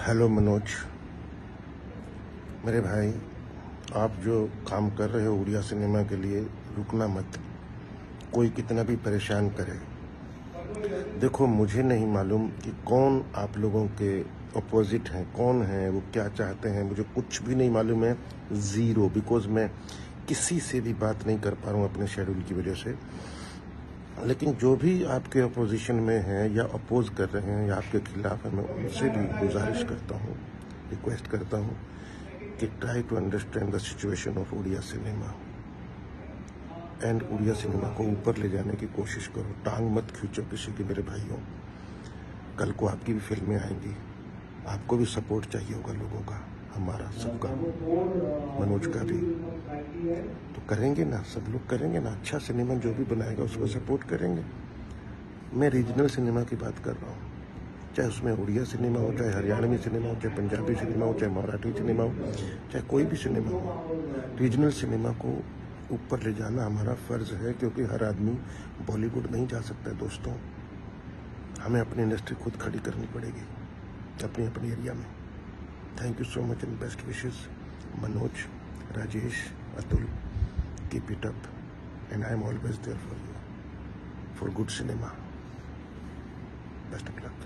Hello Manoj, मेरे भाई, आप जो काम कर रहे हो उड़िया सिनेमा के लिए, रुकना मत। कोई कितना भी परेशान करे। देखो, मुझे नहीं मालूम कि कौन आप लोगों के अपोजिट हैं, कौन है, वो क्या चाहते हैं, मुझे कुछ भी नहीं मालूम है। ज़ीरो, बिकॉज मैं किसी से भी बात नहीं कर पा रहा हूँ अपने शेड्यूल की वजह से। लेकिन जो भी आपके अपोजिशन में हैं या अपोज कर रहे हैं या आपके खिलाफ है, मैं उनसे भी गुजारिश करता हूँ, रिक्वेस्ट करता हूँ कि try to understand the situation of Odia cinema and Odia cinema को ऊपर ले जाने की कोशिश करो। टांग मत खींचो किसी की मेरे भाइयों। कल को आपकी भी फिल्में आएंगी, आपको भी सपोर्ट चाहिए होगा लोगों का, हमारा सबका, मनोज का भी। तो करेंगे ना, सब लोग करेंगे ना। अच्छा सिनेमा जो भी बनाएगा उसको सपोर्ट करेंगे। मैं रीजनल सिनेमा की बात कर रहा हूँ, चाहे उसमें उड़िया सिनेमा हो, चाहे हरियाणवी सिनेमा हो, चाहे पंजाबी सिनेमा हो, चाहे मराठी सिनेमा हो, चाहे कोई भी सिनेमा हो। रीजनल सिनेमा को ऊपर ले जाना हमारा फ़र्ज़ है, क्योंकि हर आदमी बॉलीवुड नहीं जा सकता है दोस्तों। हमें अपनी इंडस्ट्री खुद खड़ी करनी पड़ेगी अपनी अपनी एरिया में। Thank you so much and best wishes Manoj, Rajesh, Atul. Keep it up and I am always there for you, for good cinema. Best of luck.